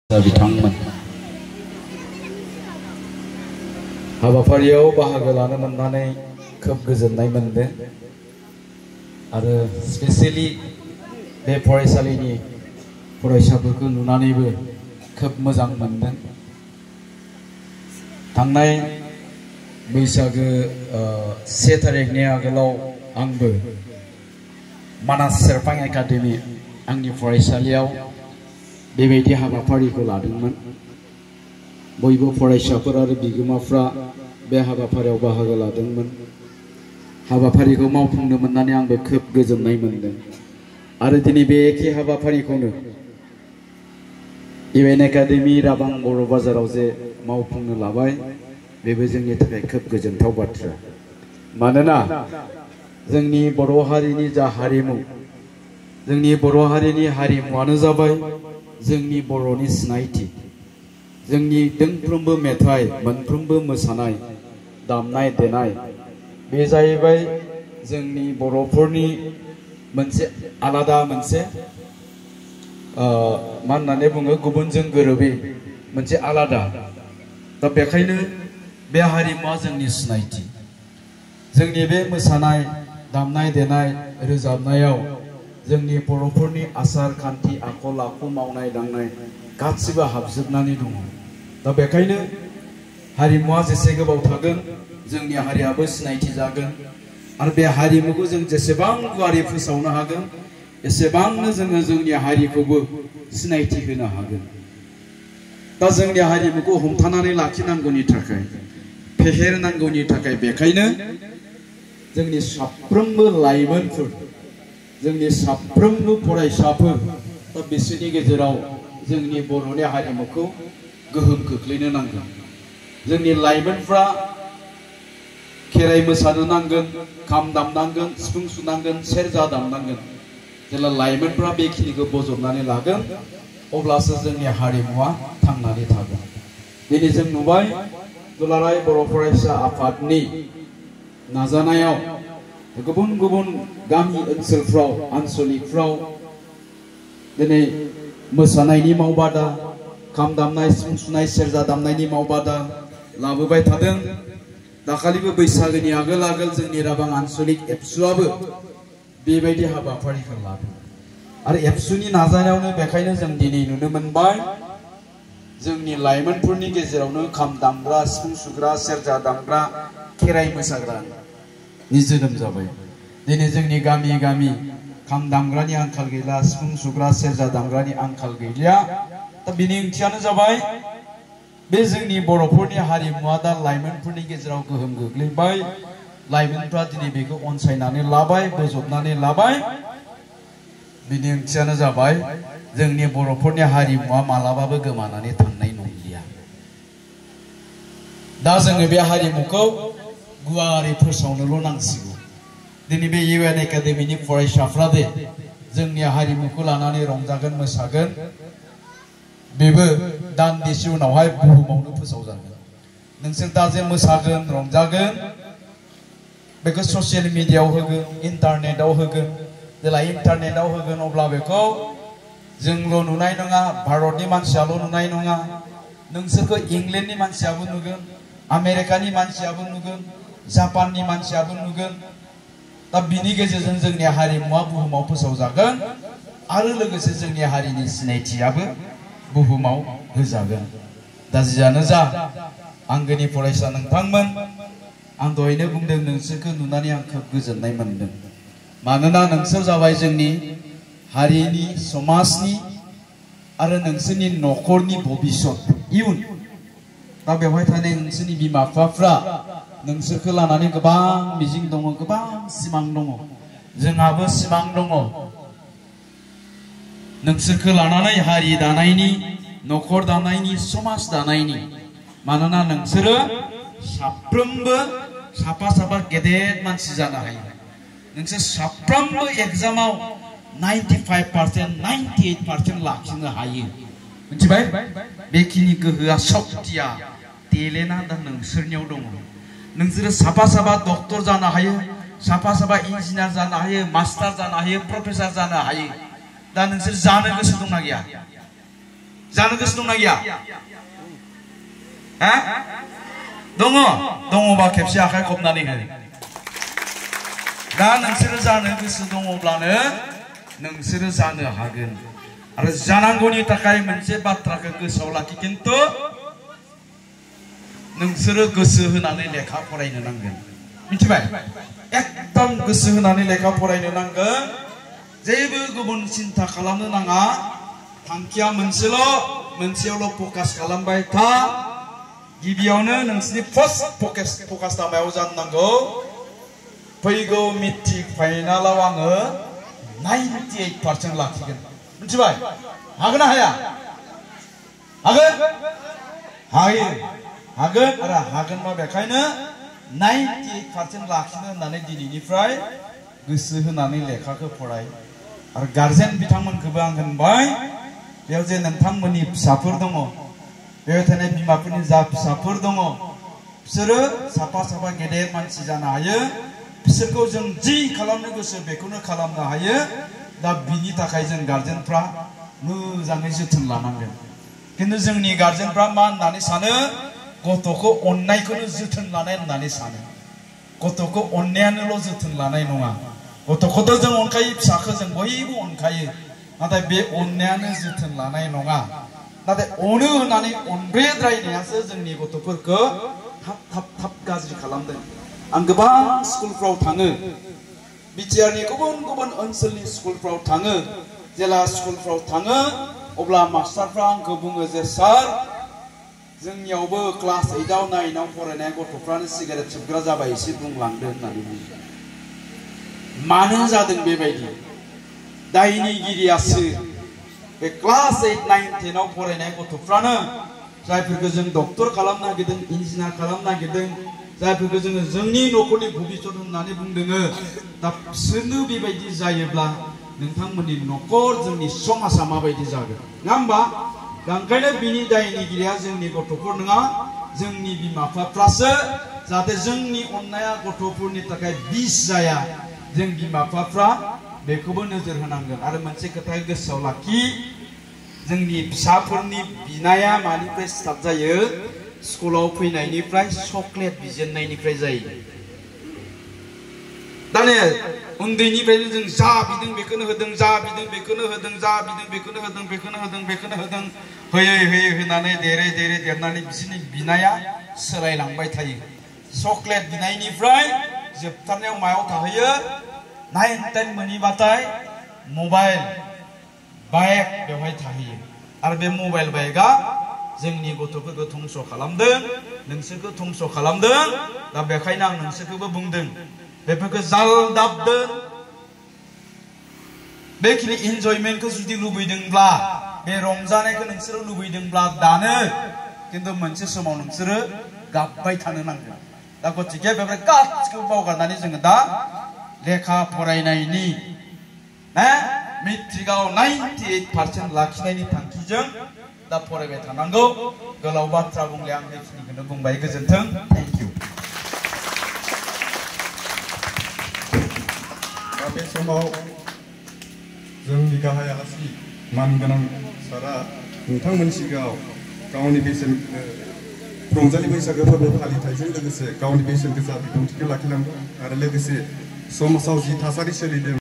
बिथांमोन हाबाफारियाव बाहागो लानो मोननानै खोब गोजोननाय मोनदों आरो स्पेशली बे फरायसालिनि फरायसाफोरखौ नुनानैबो खोब मोजां मोनदों। थांनाय बैसागो 1 तारिखनि आगोलाव आंबो मानास सेरफां एकाडेमि आंनि फरायसालियाव बेबायदि हाबाफारिखौ लादोंमोन। बयबो फरायसाफोर आरो बिगोमाफ्रा बे हाबाफारियाव बाहागो लादोंमोन। हाबाफारिखौ मावफुंनो मोननानै आंबो खोब गोजोननाय मोनदों आरो दिनै बे एखे हाबाफारिखौनो इउएन एकाडेमि राबां बर' बाजाराव जे मावफुंनो लाबाय बेबो जोंनि थाखाय खोब गोजोनथाव बाथ्रा। मानोना जोंनि बर' हारिनि जा हारिमु, जोंनि बर' हारिनि हारिमुआनो जाबाय जोंनि बर'नि सिनायथि। जोंनि दोंफ्रोमबो मेथाइ, मोनफ्रोमबो मोसानाय, दामनाय देनाय बे जाहैबाय जोंनि बर'फोरनि मोनसे आलादा मोनसे मा होननानै बुङो, गुबुनजों गोरोबै मोनसे आलादा। दा बेखायनो बे हारिमुआ जोंनि सिनायथि। जोंनि बे मोसानाय, दामनाय देनाय, रोजाबनायाव जोंनि बर'फोरनि आसार खान्थि, आखल आखु, मावनाय दांनाय गासिबो हाबजोबनानै दङ। दा बेखायनो हारिमुआ जेसे गोबाव थागोन जोंनि हारियाबो सिनायथि जागोन आरो बे हारिमुखौ जों जेसेबां गुवारै फोसावनो हागोन एसेबांनो जोङो जोंनि हारिखौबो सिनायथि होनो हागोन। दा जोंनि हारिमुखौ हमथानानै लाखिनांगौनि थाखाय, फेहेरनांगौनि थाखाय बेखायनो जोंनि साफ्रोमबो लाइमोनफोर, जोंनि साफ्रोमबो फरायसाफोर दा बिसोरनि गेजेराव जोंनि बर'नि हारिमुखौ गोहोम खोख्लैनो नांगोन। जोंनि लाइमोनफ्रा खेराइ मोसानो नांगोन, खाम दामनांगोन, सिफुं सुनांगोन, सेरजा दामनांगोन। जेब्ला लाइमोनफ्रा बेखिनिखौ बजबनानै लागोन अब्लासो जोंनि हारिमुआ थांनानै थागोन। दिनै जों नुबाय दुलाराय बर' फरायसा आफादनि नाजानायाव गुबुन गुबुन गामि ओनसोलफ्राव, आनसलिकफ्राव दिनै मोसानायनि मावबादा, खाम दामनाय, सिफुं सुनाय, सेरजा दामनायनि मावबादा लाबोबाय थादों। दाखालिबो बैसागोनि आगोल आगोल जोंनि राबां आनसलिक एबसुआबो बेबायदि हाबाफारिखौ लादों आरो एबसुनि नाजानायावनो बेखायनो जों दिनै नुनो मोनबाय जोंनि लाइमोनफोरनि गेजेरावनो खाम दामग्रा, सिफुं सुग्रा, सेरजा दामग्रा, खेराइ मोसाग्रानि जोनोम जाबाय। दिनै जोंनि गामि गामि खाम दामग्रानि आंखाल गैला, सिफुं सुग्रा, सेरजा दामग्रानि आंखाल गैलिया। दा बेनि ओंथियानो जाबाय बे जोंनि बर'फोरनि हारिमुआ दा लाइमोनफोरनि गेजेराव गोहोम गोग्लैबाय। लाइमोनफ्रा दिनै बेखौ अनसायनानै लाबाय, बोजबनानै लाबाय। बेनि ओंथियानो जाबाय जोंनि बर'फोरनि हारिमुआ मालाबाबो गोमानानै थांनाय नंलिया। दा जोङो बे हारिमुखौ गुवारै फोसावनोल' नांसिगौ। दिनै बे इउएन एकाडेमिनि फरायसाफ्रा दे जोंनि हारिमुखौ लानानै रंजागोन, मोसागोन, बेबो दान्दिसे उनावहाय बुहुमावनो फोसावजागोन। नोंसोर दा जे मोसागोन, रंजागोन, बेखौ ससियेल मिडियायाव होगोन, इन्टारनेटआव होगोन। जेब्ला इन्टारनेटआव होगोन अब्ला बेखौ जोंल' नुनाय नङा, भारतनि मानसियाल' नुनाय नङा, नोंसोरखौ इंलेन्डनि मानसियाबो नुगोन, आमेरिकानि मानसियाबो नुगोन, जापाननि मानसियाबो नुगोन। दा बिनि गेजेरजों जोंनि हारिमुआ बुहुमाव फोसावजागोन आरो लोगोसे जोंनि हारिनि सिनायथियाबो बुहुमाव होजागोन। दा जियानो जा, आंगोनि फरायसा नोंथांमोन, आं दहायनो बुंदों नोंसोरखौ नुनानै आं खोब गोजोननाय मोनदों। मानोना नोंसोर जाबाय जोंनि हारिनि, समाजनि आरो नोंसोरनि न'खरनि भबिष्यत, इयुन। दा बेवहाय थानाय नोंसोरनि बिमा बिफाफ्रा नोंसोरखौ लानानै गोबां मिजिं दङ, गोबां सिमां दङ। जोंहाबो सिमां दङ नोंसोरखौ लानानै हारि दानायनि, न'खर दानायनि, समाज दानायनि। मानोना नोंसोरो साफ्रोमबो साफा साफा गेदेर मानसि जानो हायो। नोंसोर साफ्रोमबो एग्जामाव 95%, 98% लाखिनो हायो। मिथिबाय? बेखिनि गोहोआ, शक्तिया, टेलेन्टआ दा नोंसोरनियाव दङ। नोंसोरो साफा साफा डक्टर जानो हायो, साफा साफा इन्जिनियार जानो हायो, मास्टार जानो हायो, प्रफेसर जानो हायो। दा नोंसोर जानो गोसो दंना गैया? जानो गोसो दंना गैया हा दङ दङबा खेबसे आखाइ खबनानै हो दा नोंसोरो जानो गोसो दङब्लानो नोंसोरो जानो हागोन आरो जानांगौनि थाखाय मोनसे बाथ्राखौ गोसोआव लाखि खिन्थु नोंसोरो गोसो होनानै लेखा फरायनो नांगोन मिथिबाय एकदम गोसो होनानै लेखा फरायनो नांगोन जेबो गुबुन सिन्था खालामनो नाङा थांखिया मोनसेयावल' फकास खालामबाय था गिबियावनो नोंसोरनि फार्स्ट फकास मायाव जानो नांगौ फैगौ मेट्रिक फाइनालाव आङो 98% लाखिगोन मिथिबाय हागोन ना हाया हागोन हागोन आरो हागोनबा बेखायनो 98% लाखिनो होननानै दिनैनिफ्राय गोसो होनानै लेखाखौ फराय आरो गार्जेन बिथांमोनखौबो आं होनबाय बेयाव जे नोंथांमोननि फिसाफोर दङ बेयाव थानाय बिमाफोरनि जा फिसाफोर दङ बिसोरो साफा साफा गेदेर मानसि जानो हायो बिसोरखौ जों जि खालामनो गोसो बेखौनो खालामनो हायो दा बिनि थाखाय जों गार्जेनफ्रा मोजाङै जोथोन लानांगोन खिन्थु जोंनि गार्जेनफ्रा मा होननानै सानो गथ'खौ अननायखौनो जोथोन लानाय होननानै सानो गथ'खौ अननायानोल' जोथोन लानाय नङा गथ'खौथ' जों अनखायो फिसाखौ जों बयबो अनखायो नाथाय बे अननायानो जोथोन लानाय नङा नाथाय अनो होननानै अनब्रेद्रायनायासो जोंनि गथ'फोरखौ थाब गाज्रि खालामदों आं गोबां स्कुलफ्राव थाङो बिटिआरनि गुबुन गुबुन ओनसोलनि स्कुलफ्राव थाङो जेला स्कुलफ्राव थाङो अब्ला मास्टारफ्रा आंखौ बुङो जे सार जोंनियावबो क्लास 8आव 9आव फरायनाय गथ'फ्रानो सिगारेट सोबग्रा जाबाय एसे बुंलांदो होननानै बुङो मानो जादों बेबायदि दायनिगिरियासो बे क्लास 8, 9, 10आव फरायनाय गथ'फ्रानो जायफोरखौ जों डक्टर खालामनो नागिरदों इन्जिनियार खालामनो नागिरदों जायफोरखौ जोङो जोंनि न'खरनि भबिष्यत होननानै बुंदों दा बिसोरनो बेबायदि जायोब्ला नोंथांमोननि न'खर जोंनि समाजा माबायदि जागोन नङा होमबा दा ओंखायनो बिनि दायनिगिरिया जोंनि गथ'फोर नङा जोंनि बिमा बिफाफ्रासो जाहाथे जोंनि अननाया गथ'फोरनि थाखाय बिस जाया जों बिमा बिफाफ्रा बेखौबो नोजोर होनांगोन आरो मोनसे खोथा गोसोआव लाखि जोंनि फिसाफोरनि बिनाया मानिफ्राय स्टार्ट जायो स्कुलाव फैनायनिफ्राय चकलेट बिजेननायनिफ्राय जायो दाने उन्दैनिफ्रायनो जों जा बिदों बेखौनो होदों जा बिदों बेखौनो होदों जा बिदों बेखौनो होदों बेखौनो होदों होयै होनानै देरनानै बिसोरनि बिनाया सोलायलांबाय थायो चकलेट बिनायनिफ्राय जोबथारनायाव मायाव थाहैयो 9, 10 मोनहैबाथाय मबाइल बाइक बेवहाय थाहैयो आरो बे मबाइल बाइकआ जोंनि गथ'फोरखौ धंस खालामदों नोंसोरखौ धंस खालामदों दा बेखायनो आं नोंसोरखौबो बुंदों बेफोरखौ जालदाबदों बेखिनि इन्जयमेन्टखौ जुदि लुबैदोंब्ला बे रंजानायखौ नोंसोरो लुबैदोंब्ला दानो खिन्थु मोनसे समाव नोंसोरो गाबबाय थानो नांगोन दा गतिके बेफोर गासिखौबो बावगारनानै जोङो दा लेखा फरायनायनि मेट्रिकआव 98% लाखिनायनि थांखिजों दा फरायबाय थानांगौ गोलाव बाथ्रा बुंले आं बेखिनिखौनो बुंबाय गोजोन्थों थेंक इउ दा बे समाव जोंनि गाहाय आलासि मानगोनां सारा नोंथांमोननि सिगाङाव गावनि बेसेन रंजालि बैसागो फोरबो फालिथायजों लोगोसे गावनि बेसेन गोसा बिबुंथिखौ लाखिलांगोन आरो लोगोसे समाजाव जि थासारि सोलिदों